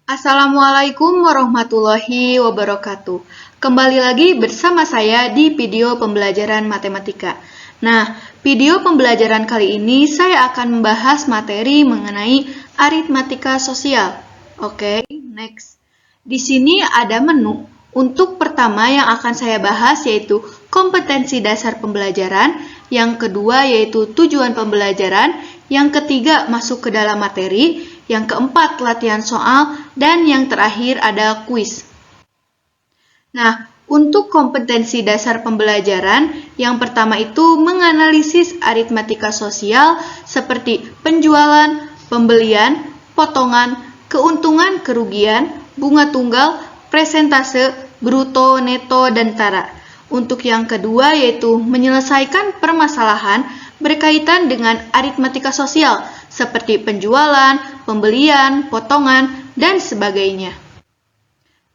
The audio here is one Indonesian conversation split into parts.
Assalamualaikum warahmatullahi wabarakatuh. Kembali lagi bersama saya di video pembelajaran matematika. Nah, video pembelajaran kali ini saya akan membahas materi mengenai aritmatika sosial. Oke, next. Di sini ada menu. Untuk pertama yang akan saya bahas yaitu kompetensi dasar pembelajaran, yang kedua yaitu tujuan pembelajaran, yang ketiga masuk ke dalam materi, yang keempat latihan soal, dan yang terakhir ada kuis. Nah, untuk kompetensi dasar pembelajaran, yang pertama itu menganalisis aritmatika sosial seperti penjualan, pembelian, potongan, keuntungan, kerugian, bunga tunggal, presentase, bruto, neto, dan tara. Untuk yang kedua yaitu menyelesaikan permasalahan berkaitan dengan aritmatika sosial seperti penjualan, pembelian, potongan, dan sebagainya.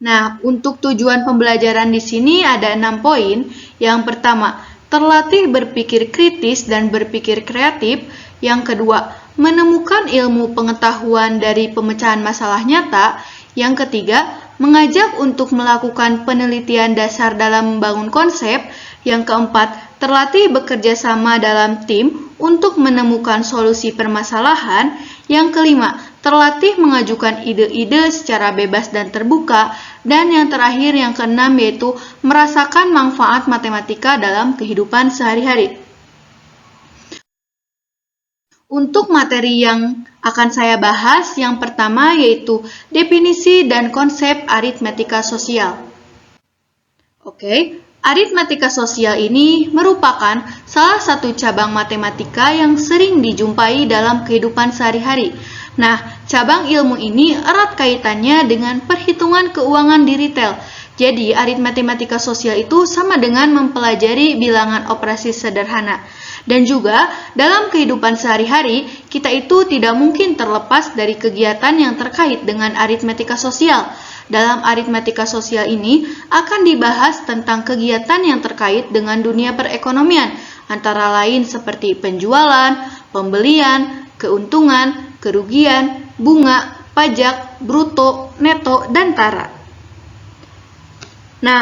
Nah, untuk tujuan pembelajaran di sini ada 6 poin. Yang pertama, terlatih berpikir kritis dan berpikir kreatif. Yang kedua, menemukan ilmu pengetahuan dari pemecahan masalah nyata. Yang ketiga, mengajak untuk melakukan penelitian dasar dalam membangun konsep. Yang keempat, terlatih bekerja sama dalam tim untuk menemukan solusi permasalahan. Yang kelima, terlatih mengajukan ide-ide secara bebas dan terbuka. Dan yang terakhir, yang keenam, yaitu merasakan manfaat matematika dalam kehidupan sehari-hari. Untuk materi yang akan saya bahas, yang pertama yaitu definisi dan konsep aritmatika sosial. Oke, aritmatika sosial ini merupakan salah satu cabang matematika yang sering dijumpai dalam kehidupan sehari-hari. Nah, cabang ilmu ini erat kaitannya dengan perhitungan keuangan di retail. Jadi, aritmatika sosial itu sama dengan mempelajari bilangan operasi sederhana. Dan juga, dalam kehidupan sehari-hari, kita itu tidak mungkin terlepas dari kegiatan yang terkait dengan aritmatika sosial. Dalam aritmatika sosial ini akan dibahas tentang kegiatan yang terkait dengan dunia perekonomian, antara lain seperti penjualan, pembelian, keuntungan, kerugian, bunga, pajak, bruto, neto, dan tara. Nah,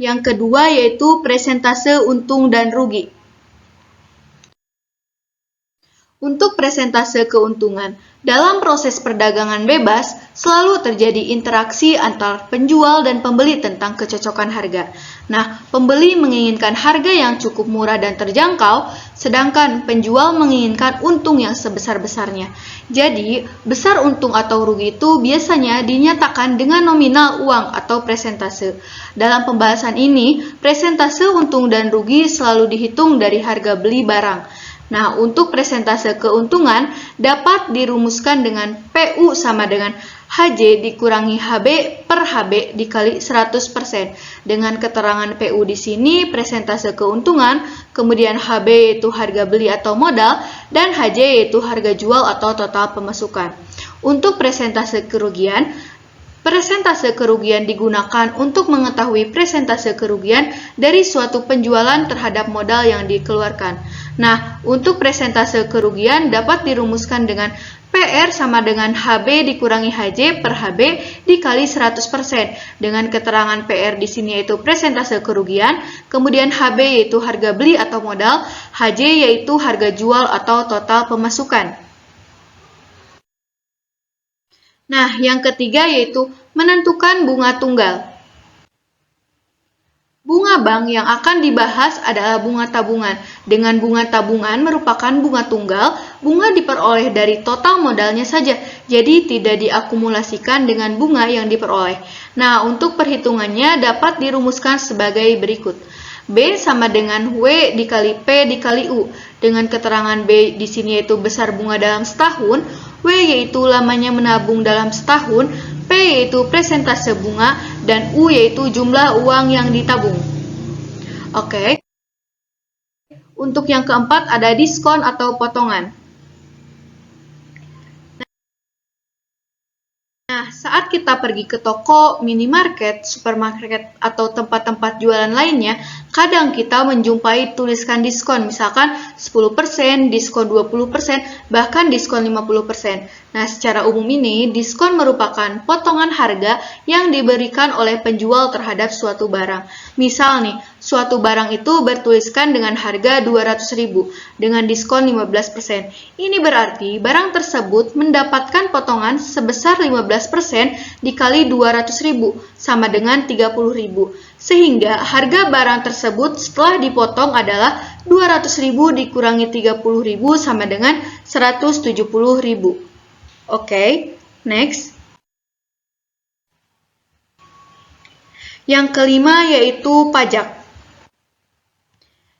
yang kedua yaitu presentase untung dan rugi. Untuk presentase keuntungan, dalam proses perdagangan bebas, selalu terjadi interaksi antar penjual dan pembeli tentang kecocokan harga. Nah, pembeli menginginkan harga yang cukup murah dan terjangkau, sedangkan penjual menginginkan untung yang sebesar-besarnya. Jadi, besar untung atau rugi itu biasanya dinyatakan dengan nominal uang atau presentase. Dalam pembahasan ini, presentase untung dan rugi selalu dihitung dari harga beli barang. Nah, untuk presentase keuntungan dapat dirumuskan dengan PU sama dengan HJ dikurangi HB per HB dikali 100%. Dengan keterangan PU di sini presentase keuntungan, kemudian HB yaitu harga beli atau modal, dan HJ yaitu harga jual atau total pemasukan. Untuk presentase kerugian digunakan untuk mengetahui presentase kerugian dari suatu penjualan terhadap modal yang dikeluarkan. Nah, untuk presentase kerugian dapat dirumuskan dengan PR sama dengan HB dikurangi HJ per HB dikali 100%. Dengan keterangan PR di sini yaitu presentase kerugian, kemudian HB yaitu harga beli atau modal, HJ yaitu harga jual atau total pemasukan. Nah, yang ketiga yaitu menentukan bunga tunggal. Bunga bank yang akan dibahas adalah bunga tabungan. Dengan bunga tabungan merupakan bunga tunggal, bunga diperoleh dari total modalnya saja, jadi tidak diakumulasikan dengan bunga yang diperoleh. Nah, untuk perhitungannya dapat dirumuskan sebagai berikut. B sama dengan W dikali P dikali U. Dengan keterangan B di sini yaitu besar bunga dalam setahun, W yaitu lamanya menabung dalam setahun, P yaitu presentase bunga, dan U yaitu jumlah uang yang ditabung. Oke. Untuk yang keempat ada diskon atau potongan. Nah, Nah, saat kita pergi ke toko, minimarket, supermarket, atau tempat-tempat jualan lainnya, kadang kita menjumpai tuliskan diskon, misalkan 10%, diskon 20%, bahkan diskon 50%. Nah, secara umum ini, diskon merupakan potongan harga yang diberikan oleh penjual terhadap suatu barang. Misal nih, suatu barang itu bertuliskan dengan harga 200.000 dengan diskon 15%. Ini berarti barang tersebut mendapatkan potongan sebesar 15% dikali 200.000 sama dengan 30.000. Sehingga harga barang tersebut setelah dipotong adalah 200.000 dikurangi 30.000 sama dengan 170.000. Oke, next. Yang kelima yaitu pajak.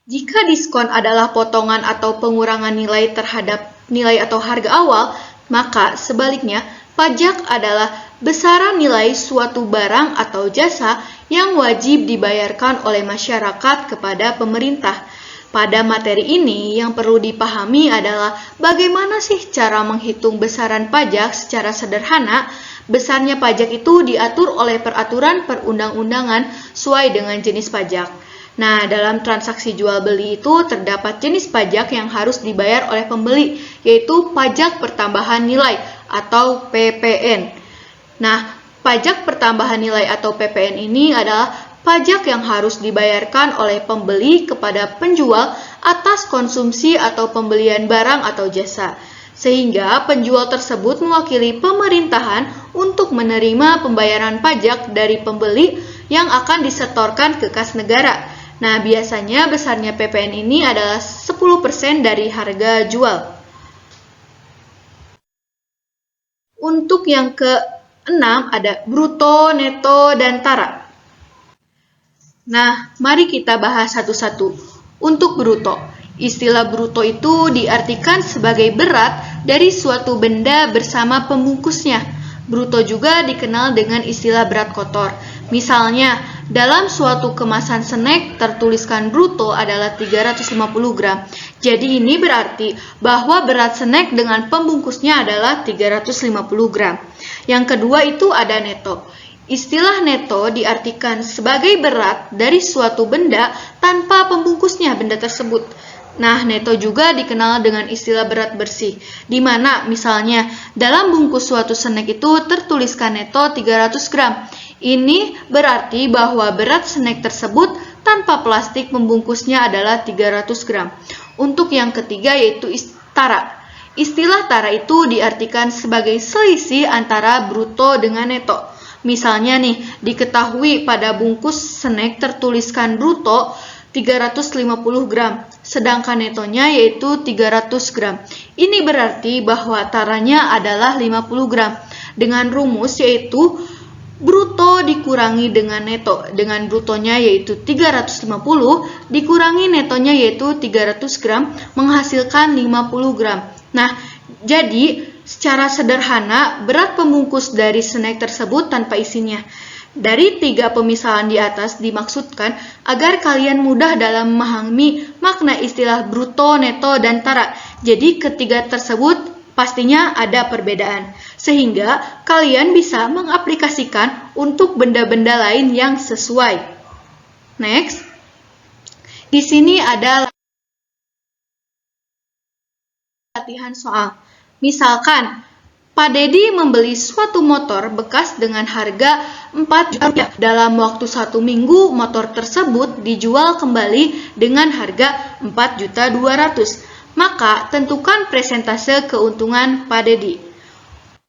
Jika diskon adalah potongan atau pengurangan nilai terhadap nilai atau harga awal, maka sebaliknya pajak adalah besaran nilai suatu barang atau jasa yang wajib dibayarkan oleh masyarakat kepada pemerintah. Pada materi ini yang perlu dipahami adalah bagaimana sih cara menghitung besaran pajak secara sederhana. Besarnya pajak itu diatur oleh peraturan perundang-undangan sesuai dengan jenis pajak. Nah, dalam transaksi jual beli itu terdapat jenis pajak yang harus dibayar oleh pembeli, yaitu pajak pertambahan nilai atau PPN. Nah, pajak pertambahan nilai atau PPN ini adalah pajak yang harus dibayarkan oleh pembeli kepada penjual atas konsumsi atau pembelian barang atau jasa. Sehingga penjual tersebut mewakili pemerintahan untuk menerima pembayaran pajak dari pembeli yang akan disetorkan ke kas negara. Nah, biasanya besarnya PPN ini adalah 10% dari harga jual. Untuk yang ke-6 ada bruto, neto, dan tara. Nah, mari kita bahas satu-satu. Untuk bruto, istilah bruto itu diartikan sebagai berat dari suatu benda bersama pembungkusnya. Bruto juga dikenal dengan istilah berat kotor. Misalnya, dalam suatu kemasan snack tertuliskan bruto adalah 350 gram. Jadi ini berarti bahwa berat snack dengan pembungkusnya adalah 350 gram. Yang kedua itu ada neto. Istilah neto diartikan sebagai berat dari suatu benda tanpa pembungkusnya benda tersebut. Nah, neto juga dikenal dengan istilah berat bersih, di mana misalnya dalam bungkus suatu snack itu tertuliskan neto 300 gram. Ini berarti bahwa berat snack tersebut tanpa plastik pembungkusnya adalah 300 gram. Untuk yang ketiga yaitu tara. Istilah tara itu diartikan sebagai selisih antara bruto dengan neto. Misalnya nih, diketahui pada bungkus snack tertuliskan bruto 350 gram, sedangkan netonya yaitu 300 gram. Ini berarti bahwa taranya adalah 50 gram. Dengan rumus yaitu bruto dikurangi dengan neto. Dengan brutonya yaitu 350 dikurangi netonya yaitu 300 gram menghasilkan 50 gram. Nah, jadi secara sederhana, berat pembungkus dari snack tersebut tanpa isinya. Dari 3 pemisahan di atas dimaksudkan agar kalian mudah dalam memahami makna istilah bruto, neto, dan tara. Jadi ketiga tersebut pastinya ada perbedaan. Sehingga kalian bisa mengaplikasikan untuk benda-benda lain yang sesuai. Next. Di sini ada latihan soal. Misalkan, Pak Dedi membeli suatu motor bekas dengan harga 4 juta rupiah. Dalam waktu 1 minggu, motor tersebut dijual kembali dengan harga 4.200.000. Maka, tentukan persentase keuntungan Pak Dedi.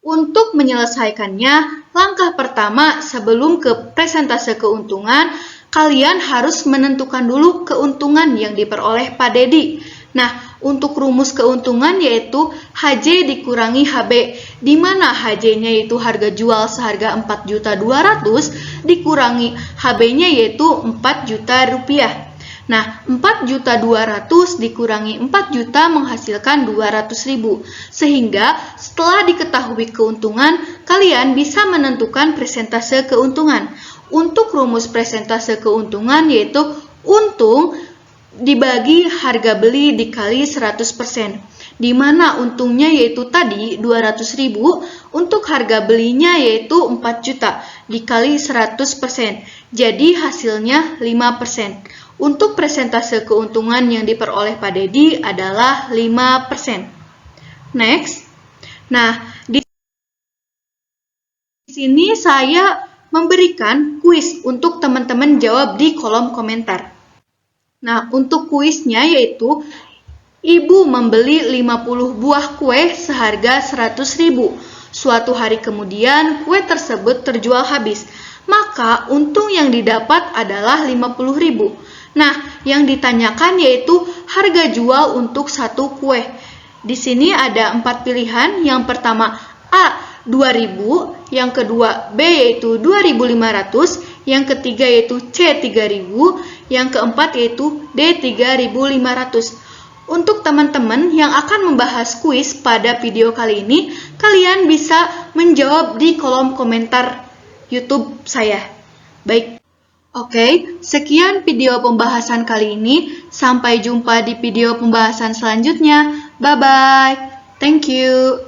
Untuk menyelesaikannya, langkah pertama sebelum ke persentase keuntungan, kalian harus menentukan dulu keuntungan yang diperoleh Pak Dedi. Nah, untuk rumus keuntungan yaitu HJ dikurangi HB, di mana HJ-nya yaitu harga jual seharga 4.200.000 dikurangi HB-nya yaitu 4 juta rupiah. Nah, 4.200.000 dikurangi 4 juta menghasilkan 200.000. Sehingga setelah diketahui keuntungan, kalian bisa menentukan persentase keuntungan. Untuk rumus persentase keuntungan yaitu untung dibagi harga beli dikali 100%. di mana untungnya yaitu tadi 200.000, untuk harga belinya yaitu 4 juta dikali 100%, jadi hasilnya 5%. Untuk persentase keuntungan yang diperoleh Pak Dedi adalah 5%. Next. Nah, di sini saya memberikan kuis untuk teman-teman jawab di kolom komentar. Nah, untuk kuisnya yaitu Ibu membeli 50 buah kue seharga 100.000. Suatu hari kemudian kue tersebut terjual habis. Maka untung yang didapat adalah 50.000. Nah, yang ditanyakan yaitu harga jual untuk satu kue. Di sini ada 4 pilihan. Yang pertama A 2.000, yang kedua B yaitu 2.500, yang ketiga yaitu C 3.000, yang keempat yaitu D 3.500. Untuk teman-teman yang akan membahas kuis pada video kali ini, kalian bisa menjawab di kolom komentar YouTube saya. Baik. Oke, sekian video pembahasan kali ini. Sampai jumpa di video pembahasan selanjutnya. Bye-bye. Thank you.